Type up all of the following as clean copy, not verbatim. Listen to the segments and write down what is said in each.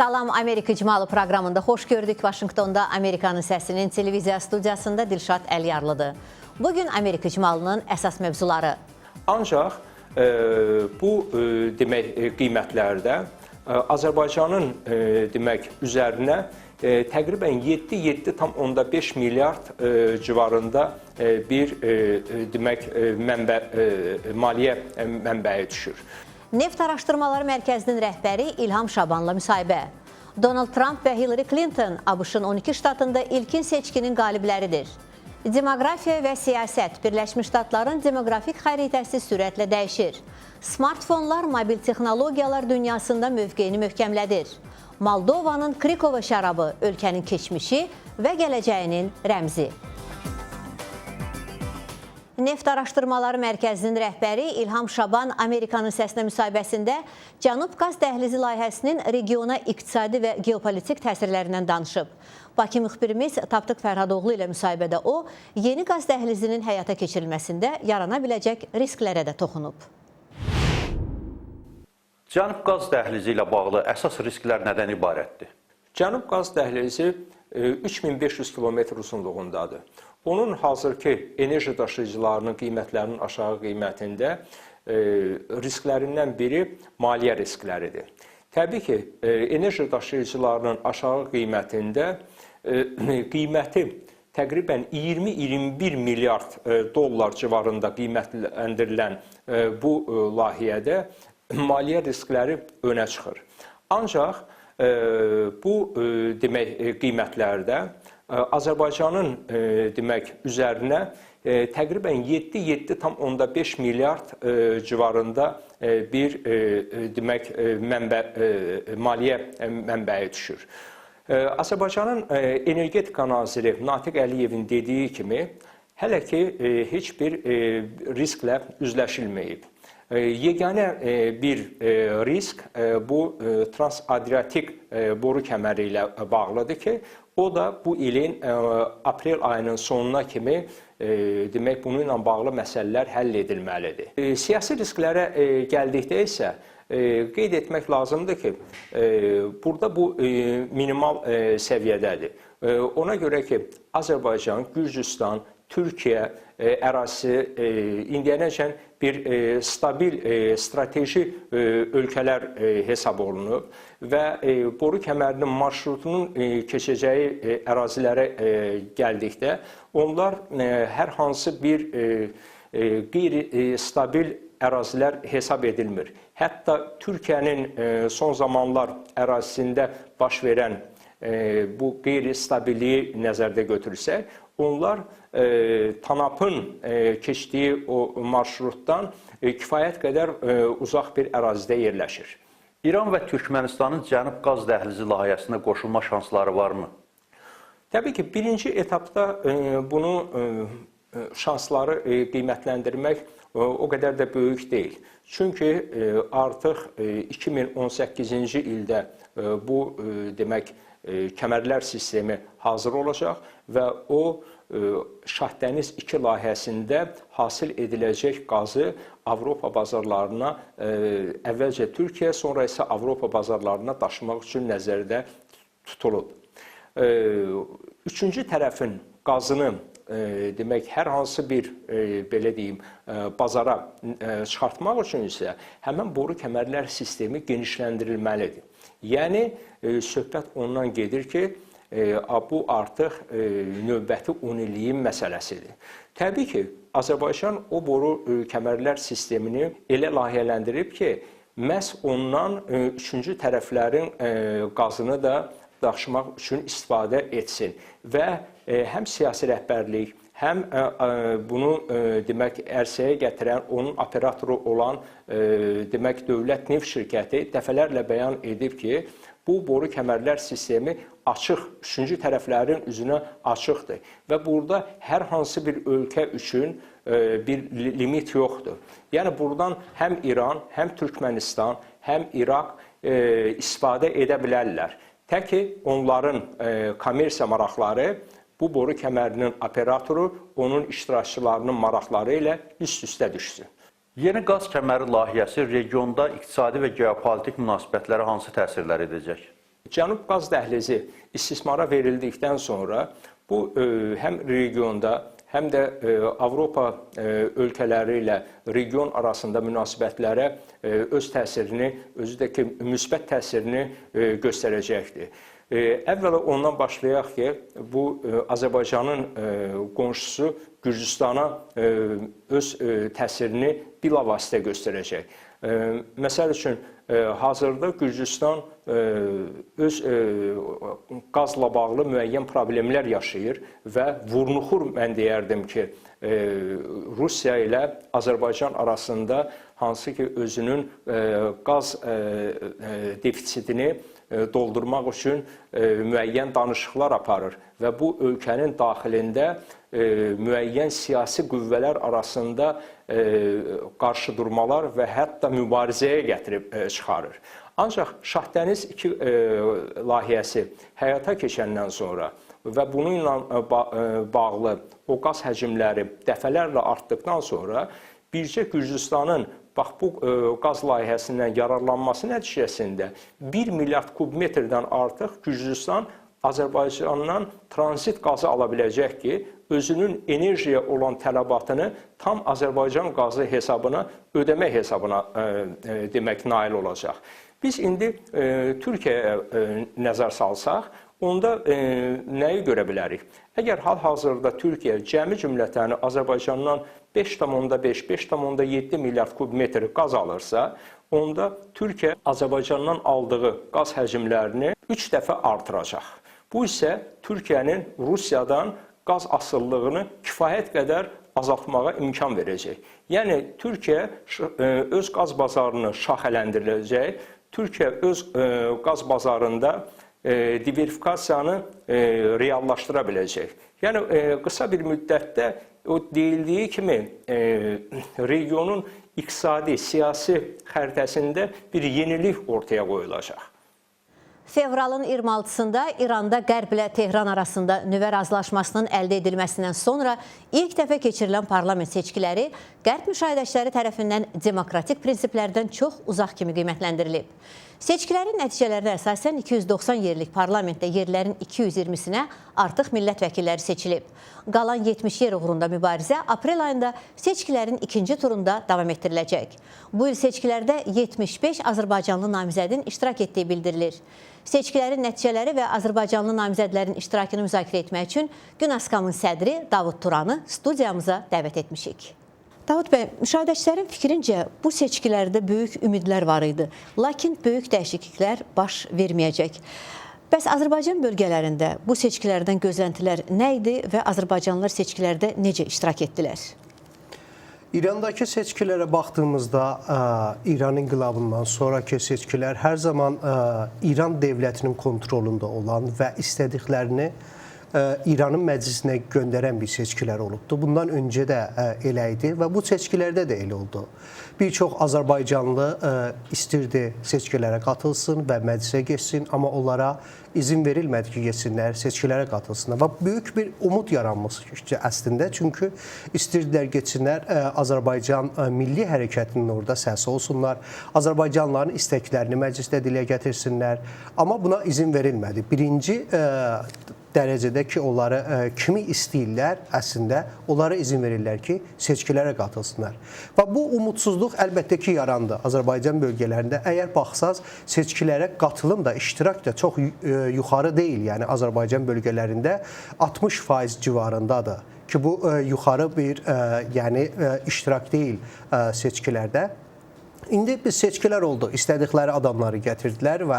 Salam Amerika İcmalı proqramında xoş gördük. Vaşinqtonda Amerikanın Səsinin televiziya studiyasında Dilşad Əliyarlıdır. Bugün Amerika İcmalının əsas mövzuları. Ancaq bu demək qiymətlərdə Azərbaycanın demək üzərinə təqribən 7,5 milyard civarında bir demək maliyyə mənbəyi düşür. Neft Araşdırmaları Mərkəzinin rəhbəri İlham Şabanla müsahibə. Donald Trump və Hillary Clinton ABŞ-ın 12 ştatında ilkin seçkinin qalibləridir. Demoqrafiya və siyasət Birləşmiş Ştatların demoqrafik xəritəsi sürətlə dəyişir. Smartfonlar mobil texnologiyalar dünyasında mövqeyini möhkəmlədir. Moldovanın Krikova şərabı ölkənin keçmişi və gələcəyinin rəmzi. Neft Araşdırmaları Mərkəzinin rəhbəri İlham Şaban Amerikanın Səsinə müsahibəsində Cənub Qaz Dəhlizi layihəsinin regiona iqtisadi və geopolitik təsirlərindən danışıb. Bakı müxbirimiz Tapdıq Fərhadoğlu ilə müsahibədə o, yeni qaz dəhlizinin həyata keçirilməsində yarana biləcək risklərə də toxunub. Cənub Qaz Dəhlizi ilə bağlı əsas risklər nədən ibarətdir? Cənub Qaz Dəhlizi 3500 kilometr uzunluğundadır. Onun hazırki enerji daşıyıcılarının qiymətlərinin aşağı qiymətində risklərindən biri maliyyə riskləridir. Təbii ki, enerji daşıyıcılarının aşağı qiymətində qiyməti təqribən 20-21 milyard dollar civarında qiymətləndirilən bu layihədə maliyyə riskləri önə çıxır. Ancaq bu demək qiymətlərdə Azərbaycanın demək üzərinə təqribən 7,5 milyard civarında bir demək maliyyə mənbəyi düşür. Azərbaycanın energetika naziri Natiq Əliyevin dediyi kimi hələ ki heç bir risklə üzləşilməyib. Yeganə bir risk bu Trans-Adriatik boru kəməri ilə bağlıdır ki, o da bu ilin aprel ayının sonuna kimi demək bununla bağlı məsələlər həll edilməlidir. Siyasi risklərə gəldikdə isə qeyd etmək lazımdır ki, burada bu minimal səviyyədədir. Ona görə ki, Azərbaycan, Gürcüstan, Türkiyə ərazisi indiyənəcən bir stabil strateji ölkələr hesab olunub və boru kəmərinin marşrutunun keçəcəyi ərazilərə gəldikdə onlar hər hansı bir qeyri-stabil ərazilər hesab edilmir. Hətta Türkiyənin son zamanlar ərazisində baş verən bu qeyri-stabilliyi nəzərdə götürsək, onlar TANAP-ın keçdiyi o marşrutdan kifayət qədər uzaq bir ərazidə yerləşir. İran və Türkmənistanın Cənub Qaz Dəhlizi layihəsinə qoşulma şansları varmı? Təbii ki, birinci etapda bunu şansları qiymətləndirmək o qədər də böyük deyil. Çünki artıq 2018-ci ildə bu demək kəmərlər sistemi hazır olacaq və o Şahdəniz 2 layihəsində hasil ediləcək qazı Avropa bazarlarına, əvvəlcə Türkiyə, sonra isə Avropa bazarlarına daşımaq üçün nəzərdə tutulub. Üçüncü tərəfin qazını demək hər hansı bir belə deyim bazara çıxartmaq üçün isə həmin boru kəmərlər sistemi genişləndirilməlidir. Yəni söhbət ondan gedir ki, bu artıq növbəti 10 illiyin məsələsidir. Təbii ki, Azərbaycan o boru kəmərlər sistemini elə layihələndirib ki, məhz ondan üçüncü tərəflərin qazını da daşımaq üçün istifadə etsin və həm siyasi rəhbərlik, həm bunu demək ərsəyə gətirən onun operatoru olan demək Dövlət Neft Şirkəti dəfələrlə bəyan edib ki, bu boru kəmərlər sistemi açıq, üçüncü tərəflərin üzünə açıqdır və burada hər hansı bir ölkə üçün bir limit yoxdur. Yəni buradan həm İran, həm Türkmənistan, həm İraq istifadə edə bilərlər. Tək ki, onların kommersiya maraqları bu boru kəmərinin operatoru onun iştirakçılarının maraqları ilə üst-üstə düşsün. Yeni qaz kəməri layihəsi regionda iqtisadi və geopolitik münasibətlərə hansı təsirlər edəcək? Cənub qaz dəhlizi istismara verildikdən sonra bu həm regionda, həm də Avropa ölkələri ilə region arasında münasibətlərə öz təsirini, özüdəki müsbət təsirini göstərəcəkdir. Əvvəla ondan başlayaq ki, bu Azərbaycanın qonşusu Gürcüstana öz təsirini bilavasitə göstərəcək. Məsəl üçün, hazırda Gürcüstan öz qazla bağlı müəyyən problemlər yaşayır və vurnuxur, mən deyərdim ki, Rusiya ilə Azərbaycan arasında hansı ki özünün qaz defisitini doldurmaq üçün müəyyən danışıqlar aparır və bu ölkənin daxilində müəyyən siyasi qüvvələr arasında qarşıdurmalar və hətta mübarizəyə gətirib çıxarır. Ancaq Şahdəniz 2 layihəsi həyata keçəndən sonra və bununla bağlı o qaz həcmləri dəfələrlə artdıqdan sonra bircə Gürcüstanın bax bu qaz layihəsindən yararlanması nəticəsində 1 milyard kubmetrdən artıq Gürcüstan Azərbaycandan tranzit qazı ala biləcək ki, özünün enerjiyə olan tələbatını tam Azərbaycan qazı hesabına, ödəmək hesabına demək nail olacaq. Biz indi Türkiyəyə nəzər salsaq, onda nəyi görə bilərik? Əgər hal-hazırda Türkiyə cəmi cümlətəni Azərbaycandan 5,5, 5,7 milyard kubmetr qaz alırsa, onda Türkiyə Azərbaycandan aldığı qaz həcmlərini 3 dəfə artıracaq. Bu isə Türkiyənin Rusiyadan qaz asıllığını kifayət qədər azaltmağa imkan verəcək. Yəni, Türkiyə öz qaz bazarını şaxələndirəcək, Türkiyə öz qaz bazarında diversifikasiyanı reallaşdıra biləcək. Yəni, qısa bir müddətdə o deyildiyi kimi regionun iqtisadi, siyasi xəritəsində bir yenilik ortaya qoyulacaq. Fevralın 26-sında İranda Qərb ilə Tehran arasında nüvə razılaşmasının əldə edilməsindən sonra ilk dəfə keçirilən parlament seçkiləri Qərb müşahidəçiləri tərəfindən demokratik prinsiplərdən çox uzaq kimi qiymətləndirilib. Seçkilərin nəticələrinə əsasən 290 yerlik parlamentdə yerlərin 220-sinə artıq millət vəkilləri seçilib. Qalan 70 yer uğrunda mübarizə aprel ayında seçkilərin ikinci turunda davam etdiriləcək. Bu il seçkilərdə 75 Azərbaycanlı namizədin iştirak etdiyi bildirilir. Seçkilərin nəticələri və Azərbaycanlı namizədlərin iştirakını müzakirə etmək üçün Günaskamın sədri Davud Turanı studiyamıza dəvət etmişik. Davud bəy, müşahidəçilərin fikrincə bu seçkilərdə böyük ümidlər var idi, lakin böyük dəyişikliklər baş verməyəcək. Bəs Azərbaycan bölgələrində bu seçkilərdən gözləntilər nə idi və Azərbaycanlılar seçkilərdə necə iştirak etdilər? İrandakı seçkilərə baxdığımızda İran inqilabından sonraki seçkilər hər zaman İran dövlətinin kontrolunda olan və istədiklərini İranın məclisinə göndərən bir seçkilər olubdu. Bundan öncə də elə idi və bu seçkilərdə də elə oldu. Bir çox Azərbaycanlı istirdi seçkilərə qatılsın və məclisə geçsin, amma onlara izin verilmədi ki, geçsinlər, seçkilərə qatılsınlar. Və böyük bir umud yaranmışdı əslində. Çünki istirdilər geçsinlər, Azərbaycan milli hərəkətinin orada səsi olsunlar, Azərbaycanlıların istəklərini məclisdə dilə gətirsinlər. Amma buna izin verilmədi. Birinci dərəcədə ki, onları kimi istəyirlər, əslində onlara izin verirlər ki, seçkilərə qatılsınlar. Və bu umudsuzluq əlbəttə ki, yarandı Azərbaycan bölgələrində. Əgər baxsaz, seçkilərə qatılım da, iştirak da çox yuxarı deyil. Yəni, Azərbaycan bölgələrində 60% civarındadır ki, bu yuxarı bir iştirak deyil seçkilərdə. İndi biz seçkilər oldu. İstədikləri adamları gətirdilər və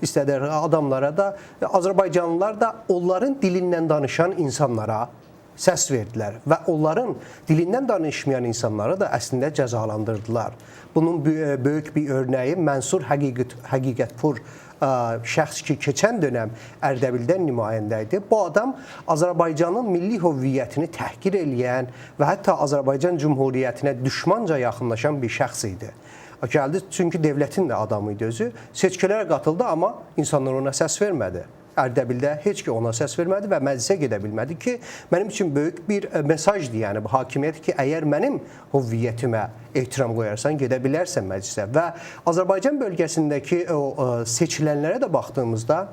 istədikləri adamlara da Azərbaycanlılar da onların dilindən danışan insanlara səs verdilər və onların dilindən danışmayan insanları da əslində cəzalandırdılar. Bunun böyük bir örnəyi Mənsur Həqiqətpur şəxs ki, keçən dönəm Ərdəbildən nümayəndə idi. Bu adam Azərbaycanın milli hüviyyətini təhqir eləyən və hətta Azərbaycan Cümhuriyyətinə düşmanca yaxınlaşan bir şəxs idi. Gəldi, çünki devlətin də adamı idi özü. Seçkilərə qatıldı, amma insanlar ona səs vermədi. Ərdəbildə heç ki ona səs vermədi və məclisə gedə bilmədi ki, mənim üçün böyük bir mesajdır, yəni bu hakimiyyət ki, əgər mənim hüviyyətimə ehtiram qoyarsan, gedə bilərsən məclisə. Və Azərbaycan bölgəsindəki o seçilənlərə də baxdığımızda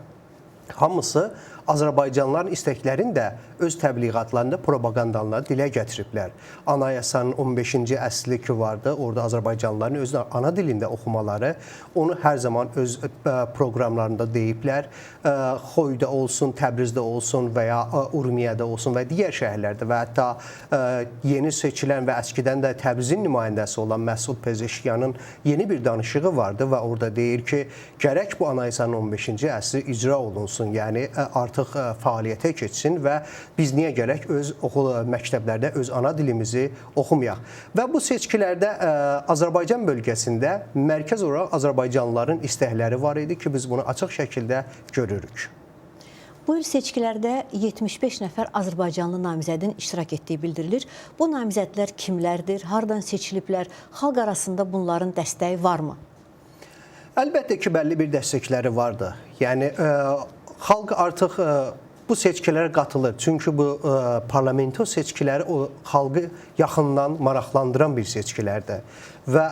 hamısı Azərbaycanlıların istəklərini də öz təbliğatlarında, propagandalarında dilə gətiriblər. Anayasanın 15-ci əsli ki vardı, orada Azərbaycanlıların öz ana dilində oxumaları, onu hər zaman öz proqramlarında deyiblər. Xoyda olsun, Təbrizdə olsun və ya Urmiyədə olsun və digər şəhərlərdə və hətta yeni seçilən və əskidən də Təbrizin nümayəndəsi olan Məsud Pezeşkiyanın yeni bir danışığı vardı və orada deyir ki, gərək bu anayasanın 15-ci əsli icra olunsun, yəni artıq fəaliyyətə keçsin və biz niyə gərək öz məktəblərdə öz ana dilimizi oxumayaq. Və bu seçkilərdə Azərbaycan bölgəsində mərkəz olaraq Azərbaycanlıların istəkləri var idi ki, biz bunu açıq şəkildə görürük. Bu il seçkilərdə 75 nəfər Azərbaycanlı namizədin iştirak etdiyi bildirilir. Bu namizədlər kimlərdir, hardan seçiliblər, xalq arasında bunların dəstəyi varmı? Əlbəttə ki, bəlli bir dəstəkləri vardı. Yəni, xalq artıq bu seçkilərə qatılır. Çünki bu parlamento seçkiləri o xalqı yaxından maraqlandıran bir seçkilərdir. Və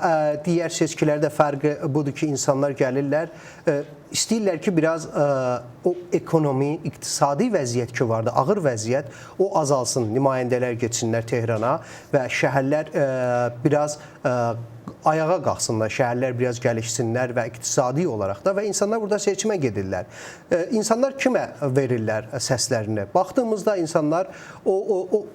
digər seçkilərdə fərqi budur ki, insanlar gəlirlər, istəyirlər ki, biraz o ekonomi, iqtisadi vəziyyət ki vardı, ağır vəziyyət, o azalsın, nümayəndələr geçsinlər Tehrana və şəhərlər biraz ayağa qalxsınlar, şəhərlər biraz gəlişsinlər və iqtisadi olaraq da və insanlar burada seçimə gedirlər. İnsanlar kimə verirlər səslərini? Baxdığımızda insanlar o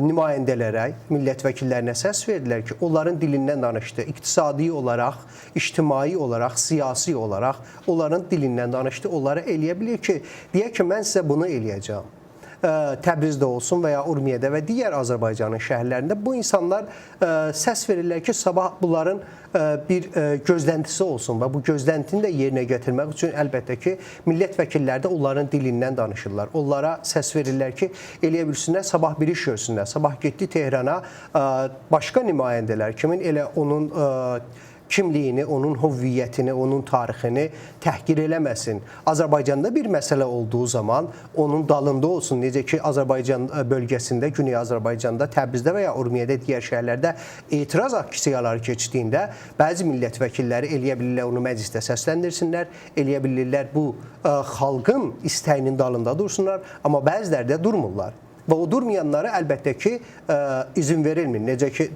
nümayəndələrə, millət vəkillərinə səs verdilər ki, onların dilindən danışdı. İqtisadi olaraq, ictimai olaraq, siyasi olaraq onların dilindən danışdı. Onlara eləyə bilir ki, deyək ki, mən sizə bunu eləyəcəm. Təbrizdə olsun və ya Urmiyədə və digər Azərbaycanın şəhərlərində bu insanlar səs verirlər ki, sabah bunların bir gözləntisi olsun və bu gözləntini də yerinə gətirmək üçün əlbəttə ki, millət vəkilləri də onların dilindən danışırlar. Onlara səs verirlər ki, eləyə bilsinlər, sabah bir iş görsünlər. Sabah getdi Tehrana, başqa nümayəndələr kimin elə onun kimliyini, onun hüviyyətini, onun tarixini təhqir eləməsin. Azərbaycanda bir məsələ olduğu zaman onun dalında olsun. Necə ki, Azərbaycan bölgəsində, Güney Azərbaycanda, Təbrizdə və ya Urmiyədə, digər şəhərlərdə etiraz aksiyaları keçdiyində bəzi millət vəkilləri eləyə bilirlər, onu məclisdə səsləndirsinlər, eləyə bilirlər bu xalqın istəyinin dalında dursunlar, amma bəziləri də durmurlar. Və o durmayanlara əlbəttə ki, izin verilmir. Necə ki,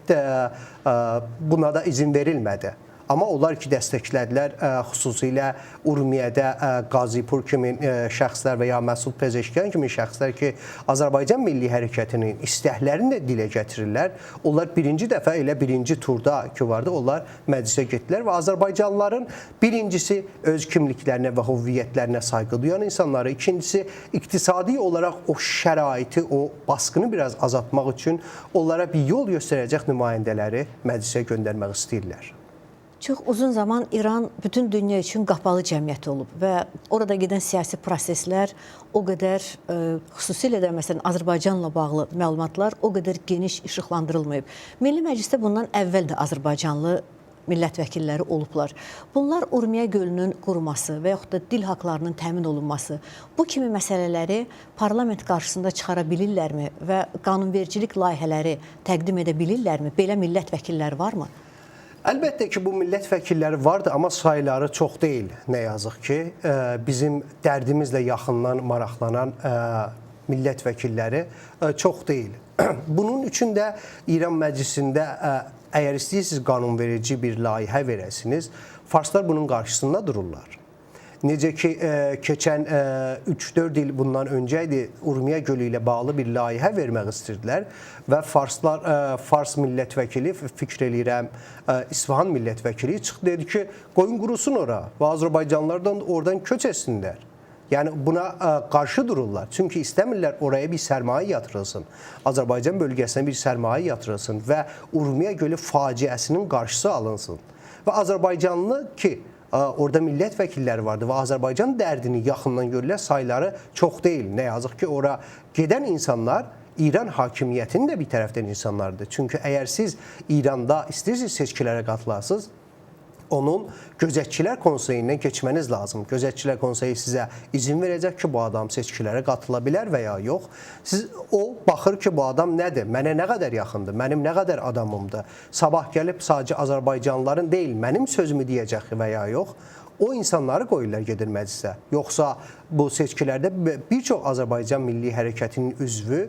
buna da izin verilmədi. Amma onlar ki, dəstəklədilər, xüsusilə Urmiyədə Qazipur kimi şəxslər və ya Məsud Pezeşkiyan kimi şəxslər ki, Azərbaycan Milli Hərəkətinin istəklərini də dilə gətirirlər. Onlar birinci dəfə elə birinci turda ki vardı, onlar məclisə getdilər və Azərbaycanlıların birincisi öz kimliklərinə və hüviyyətlərinə sayğı duyan insanları, ikincisi iqtisadi olaraq o şəraiti, o baskını biraz azaltmaq üçün onlara bir yol göstərəcək nümayəndələri məclisə göndərmək istəyirlər. Çox uzun zaman İran bütün dünya üçün qapalı cəmiyyət olub və orada gedən siyasi proseslər o qədər, xüsusilə də məsələn Azərbaycanla bağlı məlumatlar o qədər geniş işıqlandırılmayıb. Milli Məclisdə bundan əvvəl də Azərbaycanlı millət vəkilləri olublar. Bunlar Urmiya gölünün quruması və yaxud da dil haqlarının təmin olunması, bu kimi məsələləri parlament qarşısında çıxara bilirlərmi və qanunvericilik layihələri təqdim edə bilirlərmi? Belə millət vəkilləri varmı? Əlbəttə ki, bu millət vəkilləri vardı, amma sayları çox deyil, nə yazıq ki. Bizim dərdimizlə yaxından maraqlanan millət vəkilləri çox deyil. Bunun üçün də İran məclisində əgər istəyirsiniz qanunverici bir layihə verəsiniz, farslar bunun qarşısında dururlar. Necə ki, keçən 3-4 il bundan öncə idi, Urmiya gölü ilə bağlı bir layihə vermək istəyirdilər və Fars millət vəkili, fikr eləyirəm, İsfahan millət vəkili çıxdı, dedi ki, qoyun qurusun ora və Azərbaycanlılardan oradan köç etsinlər. Yəni buna qarşı dururlar. Çünki istəmirlər oraya bir sərmayə yatırılsın. Azərbaycan bölgəsinə bir sərmayə yatırılsın və Urmiya gölü faciəsinin qarşısı alınsın. Və Azərbaycanlı ki, orada millət vəkilləri vardı və Azərbaycan dərdini yaxından görürlər, sayları çox deyil. Nə yazıq ki, ora gedən insanlar İran hakimiyyətinin də bir tərəfdən insanlardır. Çünki əgər siz İranda istəyirsiniz seçkilərə qatılasınız, onun Gözətçilər Konseyindən keçməniz lazım. Gözətçilər Konseyi sizə izin verəcək ki, bu adam seçkilərə qatıla bilər və ya yox. O baxır ki, bu adam nədir, mənə nə qədər yaxındır, mənim nə qədər adamımdır. Sabah gəlib sadəcə Azərbaycanlıların deyil, mənim sözümü deyəcək və ya yox. O insanları qoyurlar gedir məclisə. Yoxsa bu seçkilərdə bir çox Azərbaycan Milli Hərəkətinin üzvü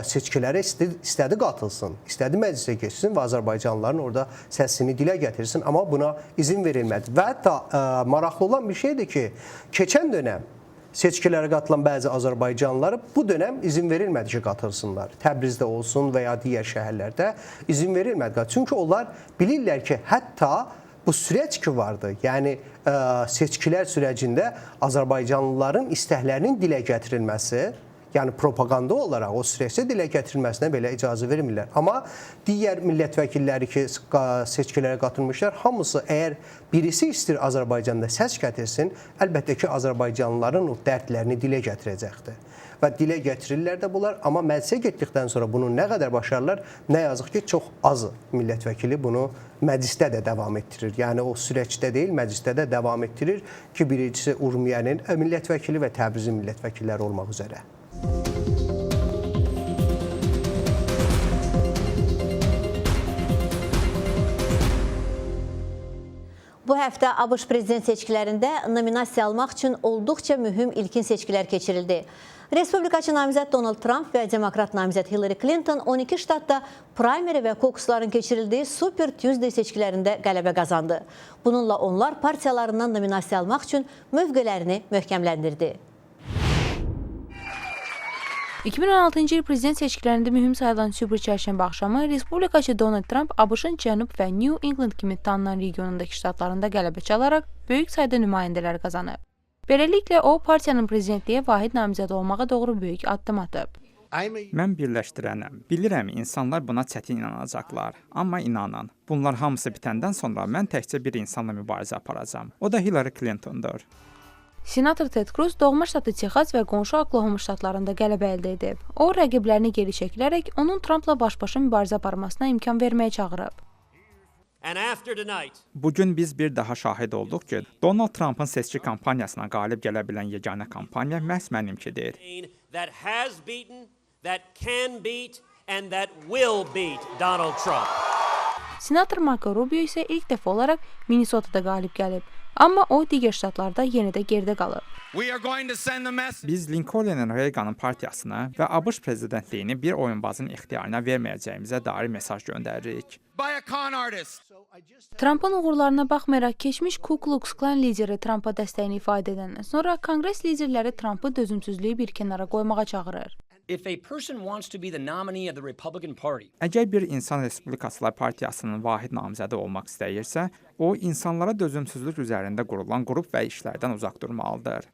seçkilərə istədi qatılsın, istədi məclisə keçsin və Azərbaycanlıların orada səsini dilə gətirsin, amma buna izin verilmədi. Və hətta maraqlı olan bir şeydir ki, keçən dönəm seçkilərə qatılan bəzi Azərbaycanlılara bu dönəm izin verilmədi ki, qatılsınlar. Təbrizdə olsun və ya digər şəhərlərdə izin verilmədi. Çünki onlar bilirlər ki, hətta bu süreç ki vardı, yəni seçkilər sürecində Azərbaycanlıların istəklərinin dilə gətirilməsi, yəni propaganda olaraq o süreçdə dilə gətirilməsinə belə icazə vermirlər. Amma digər millət vəkilləri ki, seçkilərə qatılmışlar, hamısı əgər birisi istəyir Azərbaycanda səs gətirsin, əlbəttə ki, Azərbaycanlıların o dərdlərini dilə gətirəcəkdir. Və dilə gətirirlər də bunlar, amma məclisə getdikdən sonra bunu nə qədər başarırlar, nə yazıq ki, çox az millət vəkili bunu məclisdə də davam etdirir. Yəni o süreçdə deyil, məclisdə də davam etdirir ki, birincisi Urmiyenin millət vəkili və Təbrizin millət vəkilləri olmaq üzrə. Bu həftə ABŞ prezident seçkilərində nominasiya almaq üçün olduqca mühüm ilkin seçkilər keçirildi. Respublikaçı namizəd Donald Trump və demokrat namizəd Hillary Clinton 12 ştatda primary və kokusların keçirildiyi Super Tuesday seçkilərində qələbə qazandı. Bununla onlar partiyalarından nominasiya almaq üçün mövqelərini möhkəmləndirdi. 2016-cı il prezident seçkilərində mühüm sayılan Super Çərşənbə axşamı Respublikaçı Donald Trump ABŞ-ın Cənub və New England kimi tanınan regionundakı ştatlarında qələbə çalaraq böyük sayda nümayəndələr qazanıb. Beləliklə, o, partiyanın prezidentliyə vahid namizəd olmağa doğru böyük addım atıb. Mən birləşdirənəm. Bilirəm, insanlar buna çətin inanacaqlar. Amma inanın, bunlar hamısı bitəndən sonra mən təkcə bir insanla mübarizə aparacağam. O da Hillary Clinton'dur. Senator Ted Cruz doğma ştatı Texas və qonşu Oklahoma ştatlarında qələbə əldə edib. O, rəqiblərini geri çəkilərək onun Trumpla baş-başa mübarizə aparmasına imkan verməyə çağırıb. Bugün biz bir daha şahid olduq ki, Donald Trump'ın seçki kampaniyasına qalib gələ bilən yeganə kampaniya məhz mənimkidir. Senator Marco Rubio isə ilk dəfə olaraq Minnesota'da qalib gəlib. Amma o, digər ştatlarda yenə də geridə qalıb. Biz Lincoln'ın Reagan'ın partiyasına və ABŞ prezidentliyini bir oyunbazın ixtiyarına verməyəcəyimizə dair mesaj göndəririk. Trump'ın uğurlarına baxmayaraq, keçmiş Ku Klux Klan lideri Trump'a dəstəyini ifadə edəndən sonra Konqres liderləri Trump'ı dözümsüzlüyü bir kənara qoymağa çağırır. Əgər bir insan Respublikaçılar Partiyasının vahid namizədi olmaq istəyirsə, o, insanlara dözümsüzlük üzərində qurulan qrup və işlərdən uzaq durmalıdır.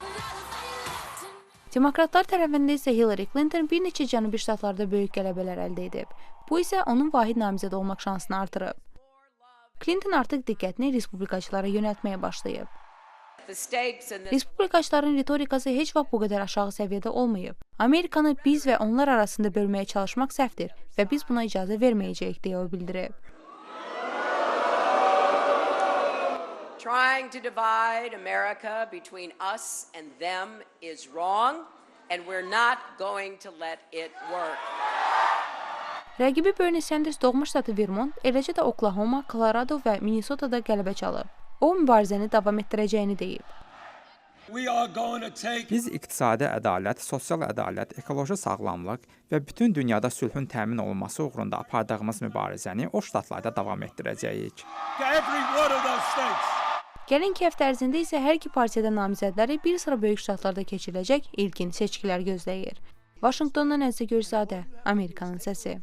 Demokratlar tərəfində isə Hillary Clinton bir neçə cənubi ştatlarda böyük qələbələr əldə edib. Bu isə onun vahid namizəd olmaq şansını artırıb. Clinton artıq diqqətini respublikaçılara yönəltməyə başlayıb. Respublikaçıların ritorikası heç vaxt bu qədər aşağı səviyyədə olmayıb. Amerikanı biz və onlar arasında bölməyə çalışmaq səhvdir və biz buna icazə verməyəcəyik, deyə o bildirib. Trying to divide America between us and them is wrong, and we're not going to let it work. Rəqibi Bernie Sanders doğma ştatı Vermont, eləcə də Oklahoma, Colorado və Minnesota'da qələbə çalıb. O, mübarizəni davam etdirəcəyini deyib. Biz iqtisadi ədalət, sosial ədalət, ekoloji sağlamlıq və bütün dünyada sülhün təmin olunması uğrunda apardığımız mübarizəni o ştatlarda davam etdirəcəyik. Gəlin ki, həftə ərzində isə hər iki partiyada namizədləri bir sıra böyük ştatlarda keçiriləcək ilkin seçkilər gözləyir. Vaşinqtondan Əzizə Gürzadə, Amerikanın səsi.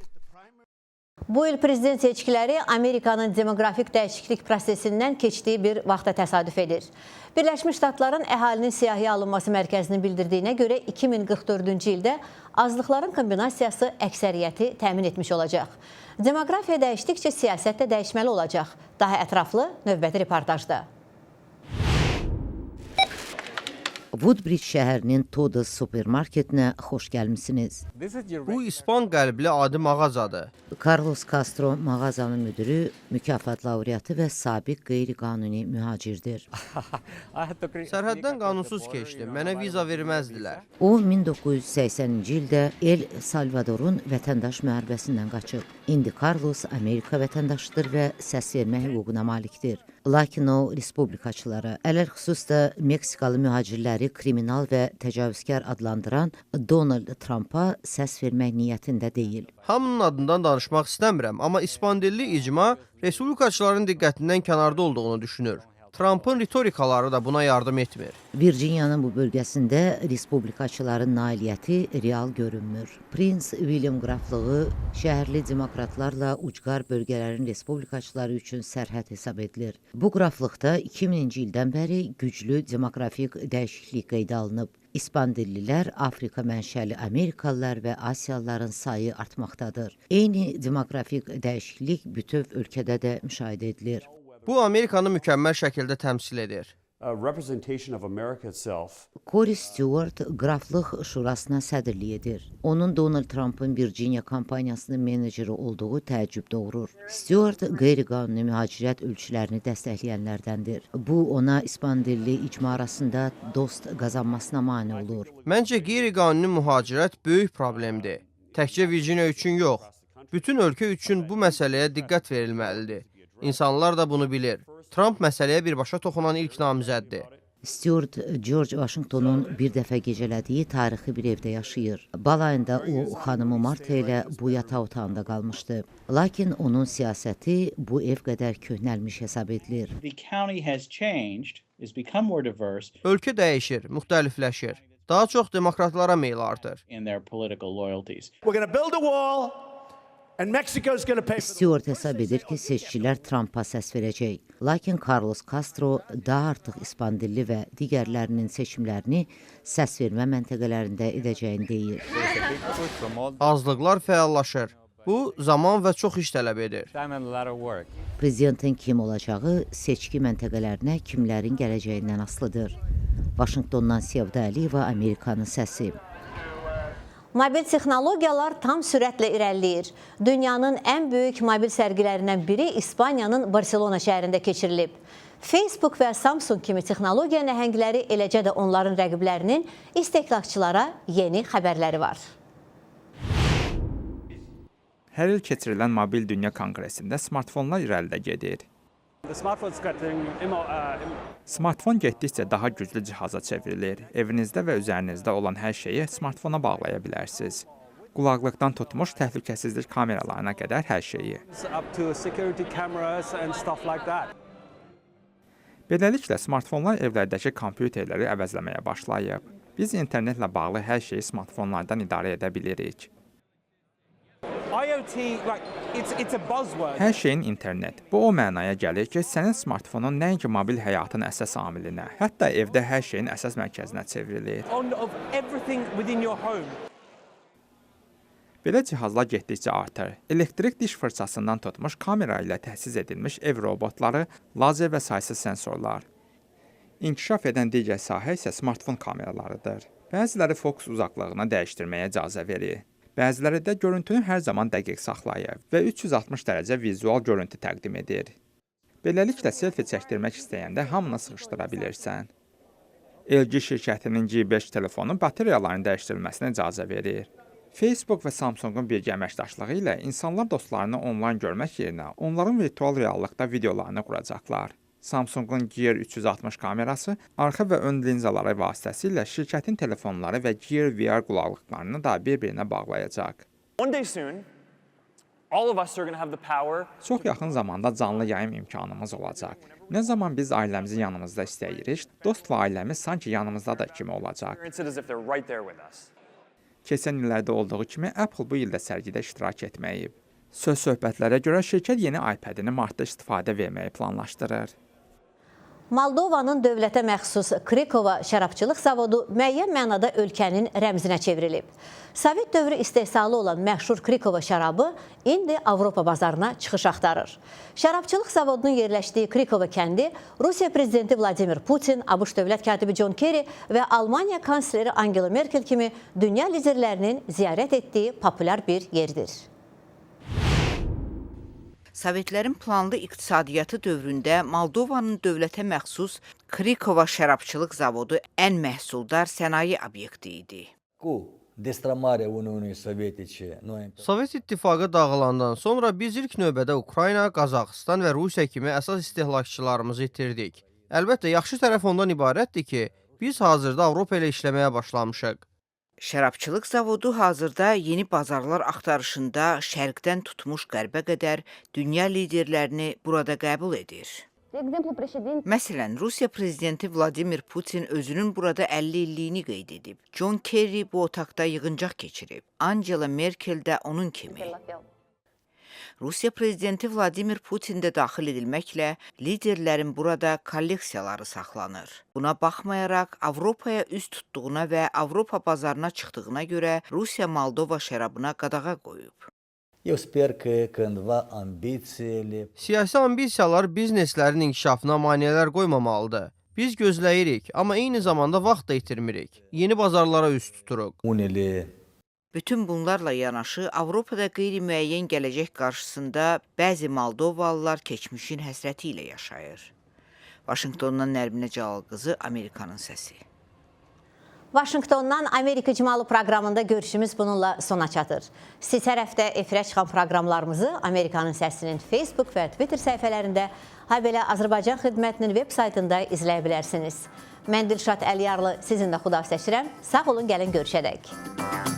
Bu il prezident seçkiləri Amerikanın demoqrafik dəyişiklik prosesindən keçdiyi bir vaxta təsadüf edir. Birləşmiş Ştatların əhalinin siyahıya alınması mərkəzinin bildirdiyinə görə 2044-cü ildə azlıqların kombinasiyası əksəriyyəti təmin etmiş olacaq. Demoqrafiya dəyişdikcə siyasət də dəyişməli olacaq. Daha ətraflı növbəti reportajda. Woodbridge şəhərinin Todos supermarketinə xoş gəlmisiniz. Bu İspan qəlbli adi mağazadır. Carlos Castro mağazanın müdürü, mükafat laureatı və sabiq qeyri-qanuni mühacirdir. Sərhəddən qanunsuz keçdim. Mənə viza verməzdilər. O 1980-ci ildə El Salvadorun vətəndaş müharibəsindən qaçıb. İndi Carlos Amerika vətəndaşıdır və səs vermə hüququna malikdir. Lakin o respublikaçılara, ələlxüsus da Meksikalı mühacirləri kriminal və təcavüzkar adlandıran Donald Trumpa səs vermək niyyətində deyil. Hamının adından danışmaq istəmirəm, amma İspan dilli icma respublikaçıların diqqətindən kənarda olduğunu düşünür. Trump'ın ritorikaları da buna yardım etmir. Virginiyanın bu bölgəsində respublikaçıların nailiyyəti real görünmür. Prince William qraflığı şəhərli demokratlarla ucqar bölgələrin respublikaçıları üçün sərhəd hesab edilir. Bu qraflıqda 2000-ci ildən bəri güclü demografik dəyişiklik qeydə alınıb. İspan dillilər, Afrika mənşəli Amerikalılar və Asiyalıların sayı artmaqdadır. Eyni demografik dəyişiklik bütöv ölkədə də müşahidə edilir. Bu Amerikanı mükəmməl şəkildə təmsil edir. Corey Stewart qraflıq şurasına sədrlik edir. Onun Donald Trump'ın Virginia kampaniyasının meneceri olduğu təəccüb doğurur. Stewart qeyri-qanuni mühacirət ölçülərini dəstəkləyənlərdəndir. Bu, ona İspan dilli icma arasında dost qazanmasına mane olur. Məncə qeyri-qanuni mühacirət böyük problemdir. Təkcə Virginia üçün yox. Bütün ölkə üçün bu məsələyə diqqət verilməlidir. İnsanlar da bunu bilir. Trump məsələyə birbaşa toxunan ilk namizəddir. Stewart George Washingtonun bir dəfə gecələdiyi tarixi bir evdə yaşayır. Bal ayında o, xanımı Marta ilə bu yataq otağında qalmışdı. Lakin onun siyasəti bu ev qədər köhnəlmiş hesab edilir. Ölkə dəyişir, müxtəlifləşir. Daha çox demokratlara meyl artır. Stewart hesab edir ki, seçicilər Trumpa səs verəcək. Lakin Carlos Castro daha artıq İspan dilli və digərlərinin seçimlərini səs vermə məntəqələrində edəcəyini deyir. Azlıqlar fəallaşır. Bu, zaman və çox iş tələb edir. Prezidentin kim olacağı seçki məntəqələrinə kimlərin gələcəyindən asılıdır. Vaşinqtondan Sevda Əliyeva, Amerikanın səsi. Mobil texnologiyalar tam sürətlə irəliləyir. Dünyanın ən böyük mobil sərgilərindən biri İspaniyanın Barcelona şəhərində keçirilib. Facebook və Samsung kimi texnologiya nəhəngləri, eləcə də onların rəqiblərinin istehlakçılara yeni xəbərləri var. Hər il keçirilən Mobil Dünya Konqresində smartfonlar irəlidə gedir. Smartfon getdikcə daha güclü cihaza çevrilir. Evinizdə və üzərinizdə olan hər şeyi smartfona bağlaya bilərsiniz. Qulaqlıqdan tutmuş təhlükəsizlik kameralarına qədər hər şeyi. Beləliklə, smartfonlar evlərdəki kompüterləri əvəzləməyə başlayıb. Biz internetlə bağlı hər şeyi smartfonlardan idarə edə bilirik. Hər şeyin internet. Bu o mənaya gəlir ki, sənin smartfonun nəinki mobil həyatın əsas amilinə, hətta evdə hər şeyin əsas mərkəzinə çevrilir. Belə cihazlar getdikcə artır. Elektrik diş fırçasından tutmuş kamera ilə təchiz edilmiş ev robotları, lazer və saysız sensorlar. İnkişaf edən digər sahə isə smartfon kameralarıdır. Bəziləri fokus uzaqlığını dəyişdirməyə icazə verir. Bəziləri də görüntünü hər zaman dəqiq saxlayır və 360 dərəcə vizual görüntü təqdim edir. Beləliklə, selfie çəkdirmək istəyəndə hamını sıxışdıra bilirsən. LG şirkətinin G5 telefonu batareyaların dəyişdirilməsinə icazə verir. Facebook və Samsungun birgə əməkdaşlığı ilə insanlar dostlarını onlayn görmək yerinə onların virtual reallıqda videolarını quracaqlar. Samsungun Gear 360 kamerası arxa və ön linzaları vasitəsilə şirkətin telefonları və Gear VR qulaqlıqlarını da bir-birinə bağlayacaq. Çox yaxın zamanda canlı yayım imkanımız olacaq. Nə zaman biz ailəmizi yanımızda istəyirik, dost və ailəmiz sanki yanımızda da kimi olacaq. Keçən illərdə olduğu kimi Apple bu ildə sərgidə iştirak etməyib. Söz-söhbətlərə görə şirkət yeni iPad-ini martda istifadə verməyi planlaşdırır. Moldovanın dövlətə məxsus Krikova şərabçılıq zavodu müəyyən mənada ölkənin rəmzinə çevrilib. Sovet dövrü istehsalı olan məşhur Krikova şərabı indi Avropa bazarına çıxış axtarır. Şərabçılıq zavodunun yerləşdiyi Krikova kəndi Rusiya prezidenti Vladimir Putin, ABŞ dövlət katibi John Kerry və Almaniya kansleri Angela Merkel kimi dünya liderlərinin ziyarət etdiyi populyar bir yerdir. Sovetlərin planlı iqtisadiyyatı dövründə Moldovanın dövlətə məxsus Krikova şərabçılıq zavodu ən məhsuldar sənaye obyekti idi. Sovet İttifaqı dağılandan sonra biz ilk növbədə Ukrayna, Qazaxıstan və Rusiya kimi əsas istehlakçılarımızı itirdik. Əlbəttə, yaxşı tərəf ondan ibarətdir ki, biz hazırda Avropa ilə işləməyə başlamışıq. Şərabçılıq zavodu hazırda yeni bazarlar axtarışında şərqdən tutmuş qərbə qədər dünya liderlərini burada qəbul edir. Məsələn, Rusiya prezidenti Vladimir Putin özünün burada 50 illiyini qeyd edib. John Kerry bu otaqda yığıncaq keçirib. Angela Merkel də onun kimi. Rusiya prezidenti Vladimir Putin də daxil edilməklə liderlərin burada kolleksiyaları saxlanır. Buna baxmayaraq Avropaya üz tutduğuna və Avropa bazarına çıxdığına görə Rusiya Moldova şərabına qadağa qoyub. Siyasi ambisiyalar bizneslərin inkişafına maneələr qoymamalıdır. Biz gözləyirik, amma eyni zamanda vaxt da itirmirik. Yeni bazarlara üz tuturuq. Bütün bunlarla yanaşı Avropada qeyri-müəyyən gələcək qarşısında bəzi Moldovalılar keçmişin həsrəti ilə yaşayır. Vaşinqtondan Nərminə Cəlal qızı, Amerikanın səsi. Vaşinqtondan Amerika İcmalı proqramında görüşümüz bununla sona çatır. Siz hər həftə efirə çıxan proqramlarımızı Amerikanın Səsinin Facebook və Twitter səhifələrində, habelə Azərbaycan xidmətinin web saytında izləyə bilərsiniz. Mən Dilşad Əliyarlı sizinlə xudafizləşirəm. Sağ olun, gəlin görüşədək.